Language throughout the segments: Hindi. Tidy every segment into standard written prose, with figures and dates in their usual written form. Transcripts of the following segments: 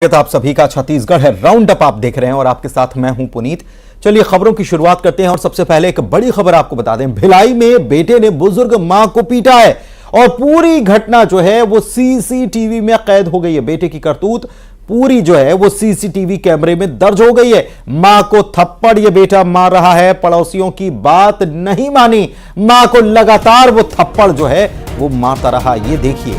आप सभी का छत्तीसगढ़ है राउंड अप आप देख रहे हैं और आपके साथ मैं हूं पुनीत। चलिए खबरों की शुरुआत करते हैं और सबसे पहले एक बड़ी खबर आपको बता दें। भिलाई में बेटे ने बुजुर्ग मां को पीटा है और पूरी घटना जो है वो सीसीटीवी में कैद हो गई है। बेटे की करतूत पूरी जो है वो सीसीटीवी कैमरे में दर्ज हो गई है। मां को थप्पड़ ये बेटा मार रहा है, पड़ोसियों की बात नहीं मानी, मां को लगातार वो थप्पड़ जो है वो मारता रहा। ये देखिए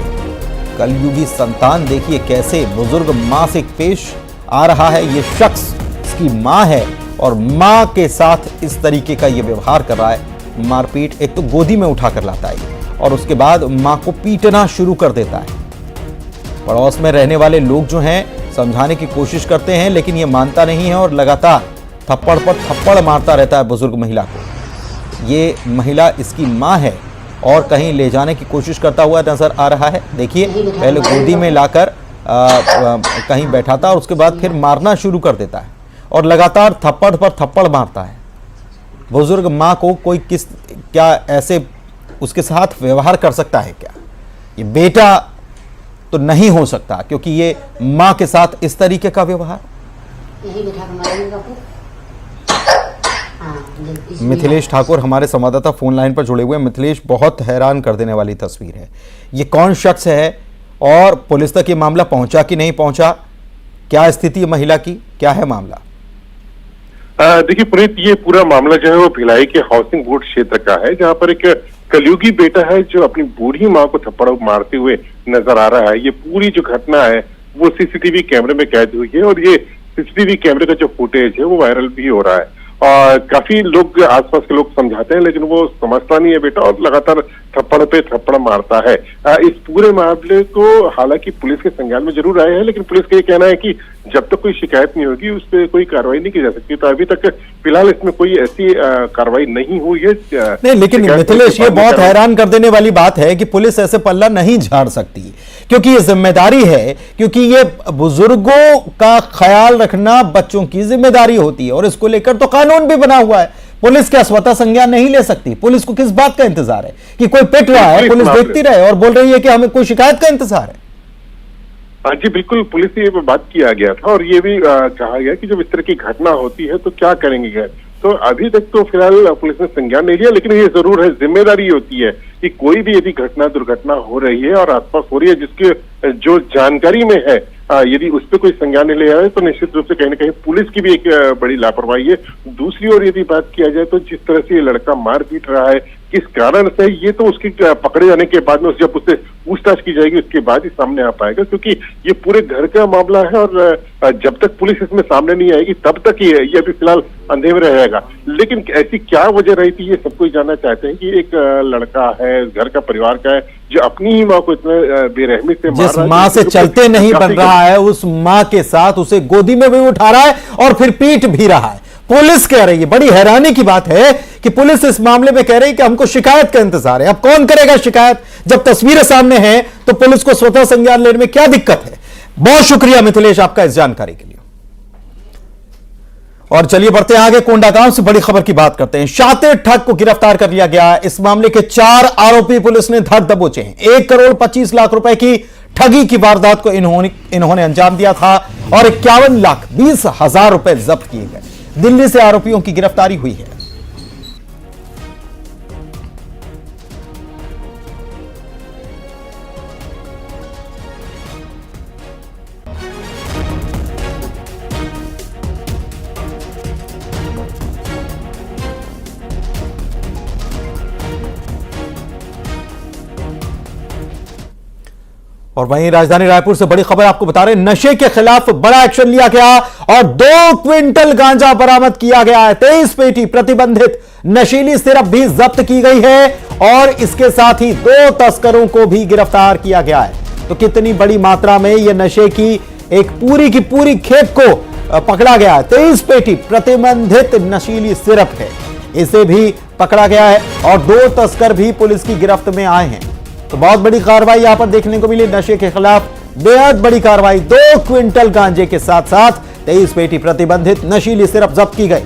कलयुगी संतान, देखिए कैसे बुजुर्ग मां से पेश आ रहा है। ये शख्स इसकी मां है और मां के साथ इस तरीके का ये व्यवहार कर रहा है। मारपीट, एक तो गोदी में उठाकर लाता है और उसके बाद मां को पीटना शुरू कर देता है। पड़ोस में रहने वाले लोग जो हैं समझाने की कोशिश करते हैं लेकिन ये मानता नहीं है और लगातार थप्पड़ पर थप्पड़ मारता रहता है बुजुर्ग महिला को। ये महिला इसकी मां है और कहीं ले जाने की कोशिश करता हुआ नजर आ रहा है। देखिए पहले गोदी में लाकर कहीं बैठाता और उसके बाद फिर मारना शुरू कर देता है और लगातार थप्पड़ पर थप्पड़ मारता है। बुजुर्ग मां को कोई क्या ऐसे उसके साथ व्यवहार कर सकता है क्या? ये बेटा तो नहीं हो सकता क्योंकि ये मां के साथ इस तरीके का व्यवहार। मिथिलेश ठाकुर हमारे संवाददाता फोन लाइन पर जुड़े हुए हैं। मिथिलेश, बहुत हैरान कर देने वाली तस्वीर है। ये कौन शख्स है और पुलिस तक ये मामला पहुंचा कि नहीं पहुंचा? क्या स्थिति है महिला की, क्या है मामला? देखिए पुनीत, ये पूरा मामला जो है वो भिलाई के हाउसिंग बोर्ड क्षेत्र का है, जहां पर एक कलयुगी बेटा है जो अपनी बूढ़ी मां को थप्पड़ मारते हुए नजर आ रहा है। ये पूरी जो घटना है वो सीसीटीवी कैमरे में कैद हुई है और ये सीसीटीवी कैमरे का जो फुटेज है वो वायरल भी हो रहा है। और काफी लोग, आसपास के लोग समझाते हैं लेकिन वो समझता नहीं है बेटा और लगातार थप्पड़ पे थप्पड़ मारता है। इस पूरे मामले को हालांकि पुलिस के संज्ञान में जरूर आए हैं लेकिन पुलिस का ये कहना है कि जब तक कोई शिकायत नहीं होगी उस पर कोई कार्रवाई नहीं की जा सकती। तो अभी तक फिलहाल इसमें कोई ऐसी कार्रवाई नहीं हुई है। नहीं, लेकिन मिथिलेश, ये बहुत हैरान कर देने वाली बात है कि पुलिस ऐसे पल्ला नहीं झाड़ सकती क्योंकि ये जिम्मेदारी है, क्योंकि ये बुजुर्गों का ख्याल रखना बच्चों की जिम्मेदारी होती है और इसको लेकर तो कानून भी बना हुआ है। पुलिस क्या स्वतः संज्ञान नहीं ले सकती? पुलिस को किस बात का इंतजार है कि कोई पिट रहा है, पुलिस देखती रहे और बोल रही है कि हमें कोई शिकायत का इंतजार है? जी बिल्कुल, पुलिस से ये बात किया गया था और ये भी कहा गया कि जब इस तरह की घटना होती है तो क्या करेंगे। तो अभी तक तो फिलहाल पुलिस ने संज्ञान नहीं लिया लेकिन ये जरूर है, जिम्मेदारी होती है कि कोई भी यदि दुर्घटना हो रही है और आसपास हो रही है जिसके जो जानकारी में है, यदि उस पर कोई संज्ञान नहीं लिया है तो निश्चित रूप से कहीं ना कहीं पुलिस की भी एक बड़ी लापरवाही है। दूसरी ओर यदि बात किया जाए तो जिस तरह से ये लड़का मार पीट रहा है, किस कारण से, ये तो उसके पकड़े जाने के बाद में जब उससे पूछताछ की जाएगी उसके बाद ही सामने आ पाएगा, क्योंकि ये पूरे घर का मामला है और जब तक पुलिस इसमें सामने नहीं आएगी तब तक ये अभी फिलहाल अंधेरे में रहेगा। लेकिन ऐसी क्या वजह रही थी ये सब कोई जानना चाहते हैं कि एक लड़का है, घर का परिवार का है, जो अपनी ही माँ को इतने बेरहमी से जिस माँ से चलते नहीं बन रहा है उस माँ के साथ उसे गोदी में भी उठा रहा है और फिर पीट भी रहा है। पुलिस कह रही है, बड़ी हैरानी की बात है कि पुलिस इस मामले में कह रही है कि हमको शिकायत का इंतजार है। अब कौन करेगा शिकायत जब तस्वीरें सामने हैं? तो पुलिस को स्वतः संज्ञान लेने में क्या दिक्कत है? बहुत शुक्रिया मिथिलेश आपका इस जानकारी के लिए। और चलिए बढ़ते हैं आगे, कोंडागांव से बड़ी खबर की बात करते हैं। शातिर ठग को गिरफ्तार कर लिया गया। इस मामले के 4 आरोपी पुलिस ने धर दबोचे हैं। 1 करोड़ 25 लाख रुपए की ठगी की वारदात को इन्होंने अंजाम दिया था और 51 लाख 20 हजार रुपए जब्त किए गए। दिल्ली से आरोपियों की गिरफ्तारी हुई है। और वहीं राजधानी रायपुर से बड़ी खबर आपको बता रहे हैं। नशे के खिलाफ बड़ा एक्शन लिया गया और 2 क्विंटल गांजा बरामद किया गया है। 23 पेटी प्रतिबंधित नशीली सिरप भी जब्त की गई है और इसके साथ ही 2 तस्करों को भी गिरफ्तार किया गया है। तो कितनी बड़ी मात्रा में यह नशे की एक पूरी खेप को पकड़ा गया है। 23 पेटी प्रतिबंधित नशीली सिरप है, इसे भी पकड़ा गया है और 2 तस्कर भी पुलिस की गिरफ्त में आए हैं। तो बहुत बड़ी कार्रवाई यहां पर देखने को मिली। नशे के खिलाफ बेहद बड़ी कार्रवाई। 2 क्विंटल गांजे के साथ साथ 23 पेटी प्रतिबंधित नशीली सिरप जब्त की गई।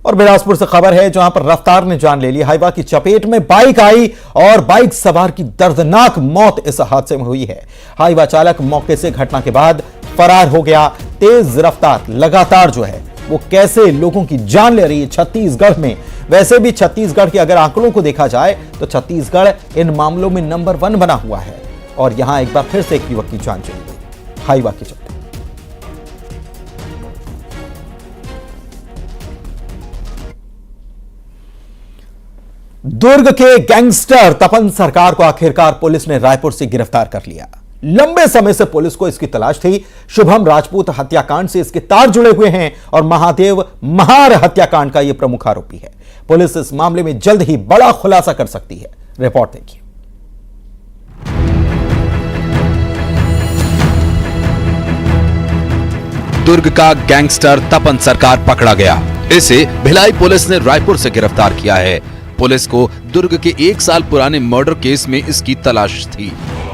और बिलासपुर से खबर है जहां पर रफ्तार ने जान ले ली। हाईवा की चपेट में बाइक आई और बाइक सवार की दर्दनाक मौत इस हादसे में हुई है। हाईवा चालक मौके से घटना के बाद फरार हो गया। तेज रफ्तार लगातार जो है वो कैसे लोगों की जान ले रही है छत्तीसगढ़ में। वैसे भी छत्तीसगढ़ के अगर आंकड़ों को देखा जाए तो छत्तीसगढ़ इन मामलों में नंबर 1 बना हुआ है। और यहां एक बार फिर से एक युवक की जान चली गई हाईवा के चलते। दुर्ग के गैंगस्टर तपन सरकार को आखिरकार पुलिस ने रायपुर से गिरफ्तार कर लिया। लंबे समय से पुलिस को इसकी तलाश थी। शुभम राजपूत हत्याकांड से इसके तार जुड़े हुए हैं और महादेव महार हत्याकांड का यह प्रमुख आरोपी है। पुलिस इस मामले में जल्द ही बड़ा खुलासा कर सकती है। रिपोर्ट देखिए। दुर्ग का गैंगस्टर तपन सरकार पकड़ा गया। इसे भिलाई पुलिस ने रायपुर से गिरफ्तार किया है। पुलिस को दुर्ग के 1 साल पुराने मर्डर केस में इसकी तलाश थी।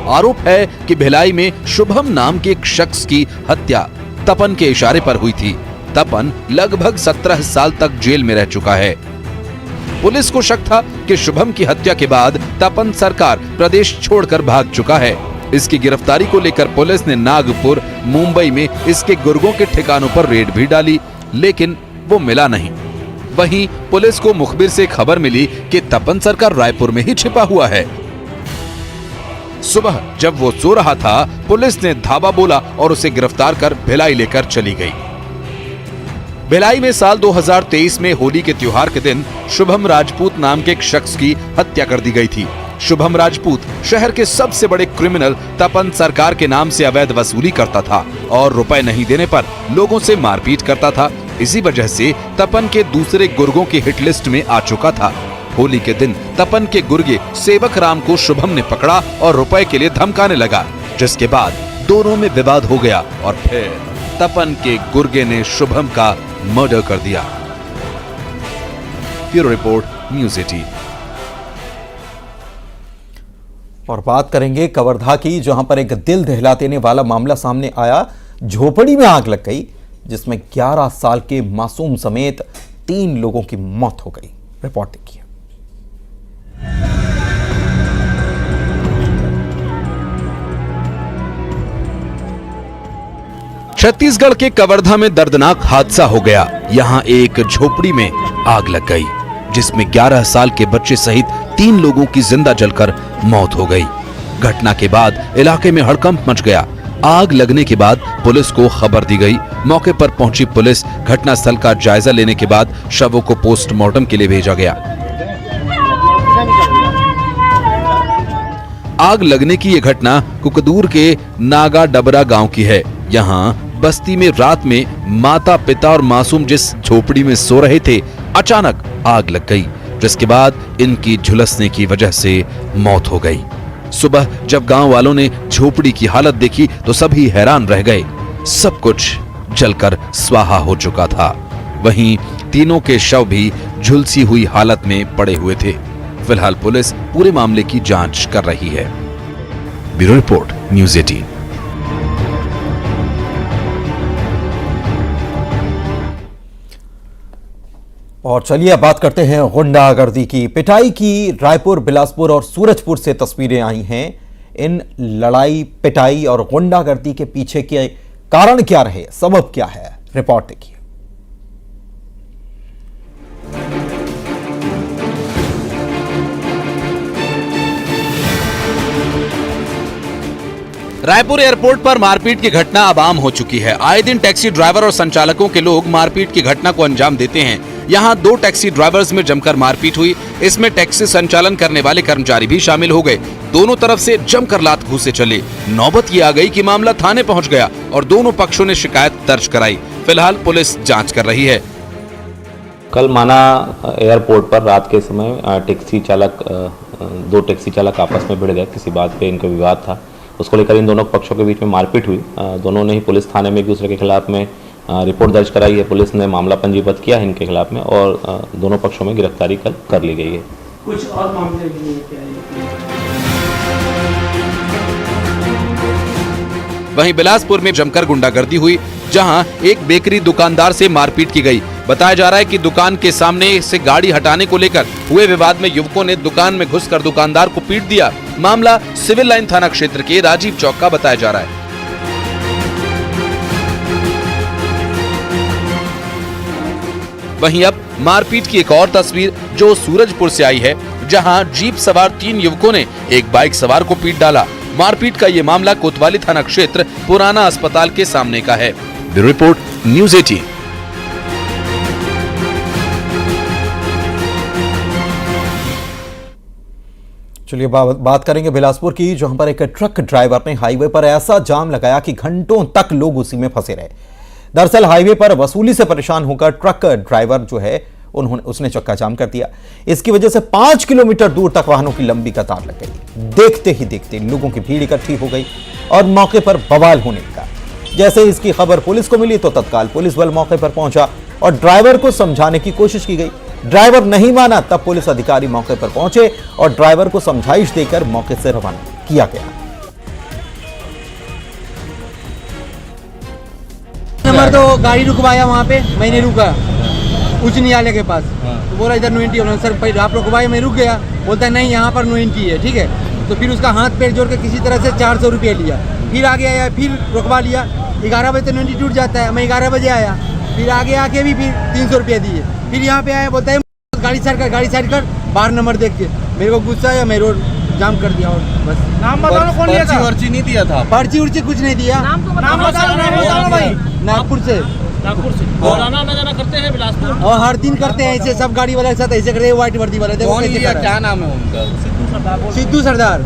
आरोप है कि भिलाई में शुभम नाम के एक शख्स की हत्या तपन के इशारे पर हुई थी। तपन लगभग 17 साल तक जेल में रह चुका है। पुलिस को शक था कि शुभम की हत्या के बाद तपन सरकार प्रदेश छोड़कर भाग चुका है। इसकी गिरफ्तारी को लेकर पुलिस ने नागपुर, मुंबई में इसके गुर्गों के ठिकानों पर रेड भी डाली, लेकिन वो मिला नहीं। वहीं पुलिस को मुखबिर से खबर मिली कि तपन सरकार रायपुर में ही छिपा हुआ है। सुबह जब वो सो रहा था, पुलिस ने धावा बोला और उसे गिरफ्तार कर भिलाई लेकर चली गई। भिलाई में साल 2023 में होली के त्योहार के दिन शुभम राजपूत नाम के एक शख्स की हत्या कर दी गई थी। शुभम राजपूत शहर के सबसे बड़े क्रिमिनल तपन सरकार के नाम से अवैध वसूली करता था और रुपए नहीं देने पर लोगों से मारपीट करता था। इसी वजह से तपन के दूसरे गुर्गों की हिट लिस्ट में आ चुका था। होली के दिन तपन के गुर्गे सेवक राम को शुभम ने पकड़ा और रुपए के लिए धमकाने लगा, जिसके बाद दोनों में विवाद हो गया और फिर तपन के गुर्गे ने शुभम का मर्डर कर दिया। Bureau report, news 18। और बात करेंगे कवर्धा की, जहां पर एक दिल दहला देने वाला मामला सामने आया। झोपड़ी में आग लग गई जिसमें 11 साल के मासूम समेत 3 लोगों की मौत हो गई। रिपोर्ट देखिए। छत्तीसगढ़ के कवर्धा में दर्दनाक हादसा हो गया। यहां एक झोपड़ी में आग लग गई जिसमें 11 साल के बच्चे सहित 3 लोगों की जिंदा जलकर मौत हो गई। घटना के बाद इलाके में हड़कंप मच गया। आग लगने के बाद पुलिस को खबर दी गई। मौके पर पहुंची पुलिस घटनास्थल का जायजा लेने के बाद शवों को पोस्टमार्टम के लिए भेजा गया। आग लगने की यह घटना कुकदूर के नागा डबरा गांव की है। यहां बस्ती में रात में माता पिता और मासूम जिस झोपड़ी में सो रहे थे, अचानक आग लग गई, जिसके बाद इनकी झुलसने की वजह से मौत हो गई। सुबह जब गांव वालों ने झोपड़ी की हालत देखी तो सभी हैरान रह गए। सब कुछ जलकर स्वाहा हो चुका था। वहीं तीनों के शव भी झुलसी हुई हालत में पड़े हुए थे। फिलहाल पुलिस पूरे मामले की जांच कर रही है। Bureau report, news 18। और चलिए अब बात करते हैं गुंडागर्दी की। पिटाई की रायपुर, बिलासपुर और सूरजपुर से तस्वीरें आई हैं। इन लड़ाई, पिटाई और गुंडागर्दी के पीछे के कारण क्या रहे, सबब क्या है, रिपोर्ट देखिए। रायपुर एयरपोर्ट पर मारपीट की घटना अब आम हो चुकी है। आए दिन टैक्सी ड्राइवर और संचालकों के लोग मारपीट की घटना को अंजाम देते हैं। यहाँ 2 टैक्सी ड्राइवर्स में जमकर मारपीट हुई। इसमें टैक्सी संचालन करने वाले कर्मचारी भी शामिल हो गए। दोनों तरफ से जमकर लात घूंसे चले। नौबत ये आ गई कि मामला थाने पहुंच गया और दोनों पक्षों ने शिकायत दर्ज कराई। फिलहाल पुलिस जांच कर रही है। कल माना एयरपोर्ट पर रात के समय 2 टैक्सी चालक आपस में भिड़ गए। किसी बात पे इनका विवाद था, उसको लेकर इन दोनों पक्षों के बीच में मारपीट हुई। दोनों ने ही पुलिस थाने में एक दूसरे के खिलाफ में रिपोर्ट दर्ज कराई है। पुलिस ने मामला पंजीबद्ध किया है इनके खिलाफ में और दोनों पक्षों में गिरफ्तारी कर ली गई है। कुछ और मामले भी हैं क्या? वहीं बिलासपुर में जमकर गुंडागर्दी हुई, जहां एक बेकरी दुकानदार से मारपीट की गई। बताया जा रहा है कि दुकान के सामने से गाड़ी हटाने को लेकर हुए विवाद में युवकों ने दुकान में घुसकर दुकानदार को पीट दिया। मामला सिविल लाइन थाना क्षेत्र के राजीव चौक का बताया जा रहा है। वहीं अब मारपीट की एक और तस्वीर जो सूरजपुर से आई है, जहां जीप सवार 3 युवकों ने एक बाइक सवार को पीट डाला। मारपीट का ये मामला कोतवाली थाना क्षेत्र पुराना अस्पताल के सामने का है। Bureau report, news 18। चलिए बात करेंगे बिलासपुर की, जहां पर एक ट्रक ड्राइवर ने हाईवे पर ऐसा जाम लगाया कि घंटों तक लोग उसी में फंसे रहे। दरअसल हाईवे पर वसूली से परेशान होकर ट्रक ड्राइवर जो है उसने चक्का जाम कर दिया। इसकी वजह से 5 किलोमीटर दूर तक वाहनों की लंबी कतार लग गई। देखते ही देखते लोगों की भीड़ इकट्ठी हो गई और मौके पर बवाल होने लगा। जैसे इसकी खबर पुलिस को मिली तो तत्काल पुलिस बल मौके पर पहुंचा और ड्राइवर को समझाने की कोशिश की गई। ड्राइवर नहीं माना, तब पुलिस अधिकारी मौके पर पहुंचे और ड्राइवर को समझाइश देकर मौके से रवाना किया गया। नंबर तो गाड़ी रुकवाया वहाँ पे, मैंने रुका उच्च न्यायालय के पास। तो बोला इधर नो एंट्री होना। सर पहले आप रुकवाए, मैं रुक गया। बोलता है नहीं यहाँ पर नो एंट्री है, ठीक है। तो फिर उसका हाथ पैर जोड़ के किसी तरह से 400 रुपये लिया। फिर आगे आया, फिर रुकवा लिया। 11 बजे तो नो एंट्री टूट जाता है, मैं 11 बजे आया। फिर आगे आके भी फिर 300 रुपये दिए। फिर यहाँ पे आया, बोलता है गाड़ी साइड कर 12 नंबर देख के। मेरे को गुस्सा आया, मैं रोड जाम कर दिया और बस। नाम बताओ कौन लिया था? पर्ची नहीं दिया था। पर्ची उर्ची कुछ नहीं दिया। नाम बताओ भाई। नागपुर से और आना जाना करते हैं बिलासपुर, और हर दिन करते हैं ऐसे। सब गाड़ी वाले के साथ ऐसे करते हैं। व्हाइट वर्दी वाले देखो कैसे कर रहा है। क्या नाम है उनका? सिद्धू सरदार।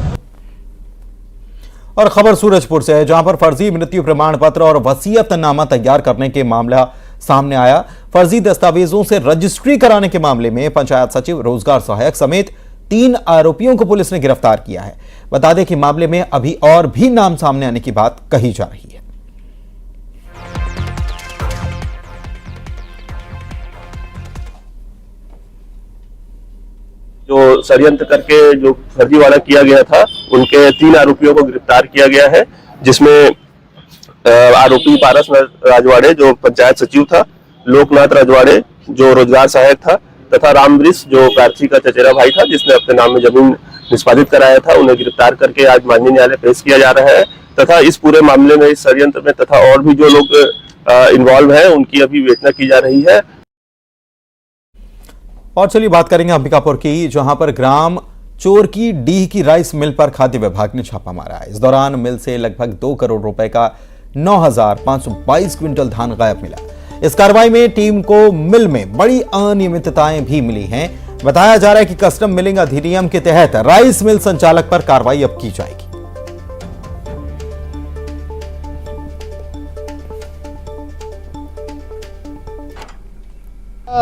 और खबर सूरजपुर से है, जहां पर फर्जी मृत्यु प्रमाण पत्र और वसीयतनामा तैयार करने के मामला सामने आया। फर्जी दस्तावेजों से रजिस्ट्री कराने के मामले में पंचायत सचिव, रोजगार सहायक समेत 3 आरोपियों को पुलिस ने गिरफ्तार किया है। बता दें कि मामले में अभी और भी नाम सामने आने की बात कही जा रही है। जो षड्यंत्र करके जो फर्जीवाड़ा किया गया था, उनके 3 आरोपियों को गिरफ्तार किया गया है, जिसमें आरोपी पारस राजवाड़े जो पंचायत सचिव था, लोकनाथ राजवाड़े जो रोजगार सहायक था, तथा रामवृष जो प्रार्थी का चचेरा भाई था, जिसने अपने नाम में जमीन निष्पादित कराया था। उन्हें गिरफ्तार करके आज माननीय न्यायालय पेश किया जा रहा है तथा इस पूरे मामले में, इस षड्यंत्र में तथा और भी जो लोग इन्वॉल्व हैं, उनकी अभी विवेचना की जा रही है। और चलिए बात करेंगे अंबिकापुर की, जहां पर ग्राम चोरकी डीह की राइस मिल पर खाद्य विभाग ने छापा मारा है। इस दौरान मिल से लगभग 2 करोड़ रुपए का 9,522 क्विंटल धान गायब मिला। इस कार्रवाई में टीम को मिल में बड़ी अनियमितताएं भी मिली हैं। बताया जा रहा है कि कस्टम मिलिंग अधिनियम के तहत राइस मिल संचालक पर कार्रवाई अब की जाएगी।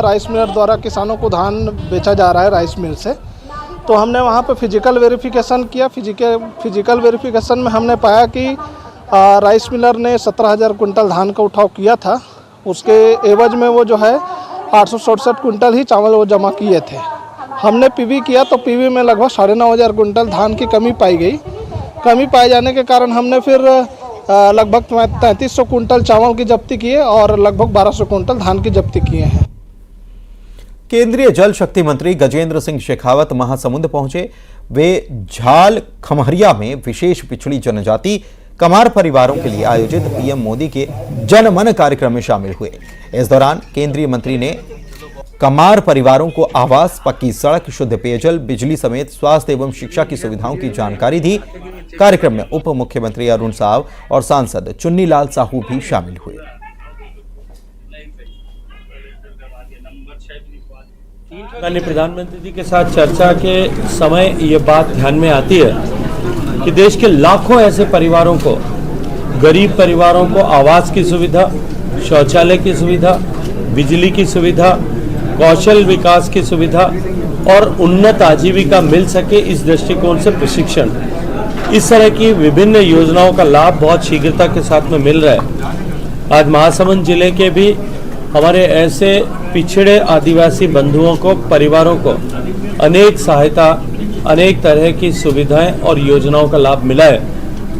राइस मिलर द्वारा किसानों को धान बेचा जा रहा है राइस मिल से, तो हमने वहाँ पे फिजिकल वेरिफिकेशन किया। फिजिकल वेरिफिकेशन में हमने पाया कि राइस मिलर ने 17,000 कुंटल धान का उठाव किया था। उसके एवज में वो जो है 867 कुंटल ही चावल वो जमा किए थे। हमने पीवी किया तो पीवी में लगभग 9,500 कुंटल धान की कमी पाई गई। कमी पाए जाने के कारण हमने फिर लगभग 3,300 कुंटल चावल की जब्ती की है और लगभग 1,200 कुंटल धान की जब्ती किए हैं। केंद्रीय जल शक्ति मंत्री गजेंद्र सिंह शेखावत महासमुंद पहुंचे। वे झाल खमहरिया में विशेष पिछड़ी जनजाति कमार परिवारों के लिए आयोजित पीएम मोदी के जन मन कार्यक्रम में शामिल हुए। इस दौरान केंद्रीय मंत्री ने कमार परिवारों को आवास, पक्की सड़क, शुद्ध पेयजल, बिजली समेत स्वास्थ्य एवं शिक्षा की सुविधाओं की जानकारी दी। कार्यक्रम में उप मुख्यमंत्री अरुण साव और सांसद चुन्नीलाल साहू भी शामिल हुए। माननीय प्रधानमंत्री जी के साथ चर्चा के समय ये बात ध्यान में आती है कि देश के लाखों ऐसे परिवारों को, गरीब परिवारों को आवास की सुविधा, शौचालय की सुविधा, बिजली की सुविधा, कौशल विकास की सुविधा और उन्नत आजीविका मिल सके, इस दृष्टिकोण से प्रशिक्षण, इस तरह की विभिन्न योजनाओं का लाभ बहुत शीघ्रता के साथ में मिल रहा है। आज महासमुंद जिले के भी हमारे ऐसे पिछड़े आदिवासी बंधुओं को, परिवारों को अनेक सहायता, अनेक तरह की सुविधाएं और योजनाओं का लाभ मिला है।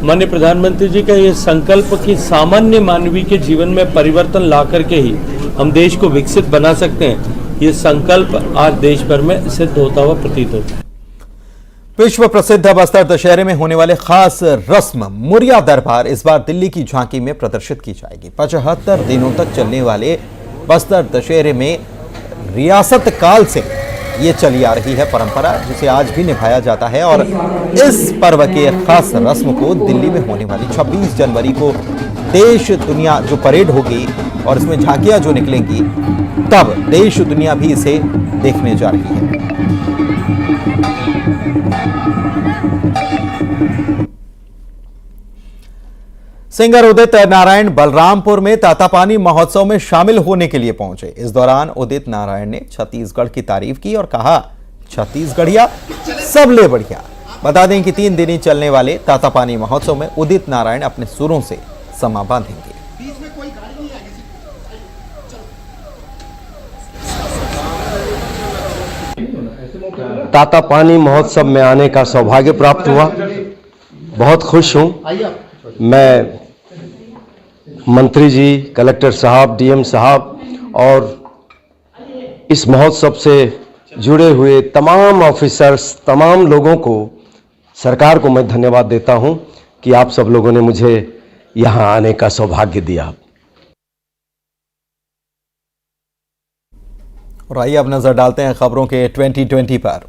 माननीय प्रधानमंत्री जी का ये संकल्प कि सामान्य मानवीय के जीवन में परिवर्तन ला करके ही हम देश को विकसित बना सकते हैं, ये संकल्प आज देश भर में सिद्ध होता हुआ प्रतीत होता है। विश्व प्रसिद्ध बस्तर दशहरे में होने वाले खास रस्म मुरिया दरबार इस बार दिल्ली की झांकी में प्रदर्शित की जाएगी। 75 दिनों तक चलने वाले बस्तर दशहरे में रियासत काल से ये चली आ रही है परंपरा, जिसे आज भी निभाया जाता है। और इस पर्व के खास रस्म को दिल्ली में होने वाली 26 जनवरी को देश दुनिया जो परेड होगी और इसमें झांकियां जो निकलेंगी, तब देश दुनिया भी इसे देखने जा रही है। सिंगर उदित नारायण बलरामपुर में तातापानी महोत्सव में शामिल होने के लिए पहुंचे। इस दौरान उदित नारायण ने छत्तीसगढ़ की तारीफ की और कहा, छत्तीसगढ़िया सबले बढ़िया। बता दें कि 3 दिन चलने वाले तातापानी महोत्सव में उदित नारायण अपने सुरों से समा बांधेंगे। तातापानी महोत्सव में आने का सौभाग्य प्राप्त हुआ। बहुत खुश हूं। मैं मंत्री जी, कलेक्टर साहब, डीएम साहब और इस महोत्सव से जुड़े हुए तमाम ऑफिसर्स, तमाम लोगों को, सरकार को मैं धन्यवाद देता हूं कि आप सब लोगों ने मुझे यहां आने का सौभाग्य दिया। और आइए अब नजर डालते हैं खबरों के 2020 पर।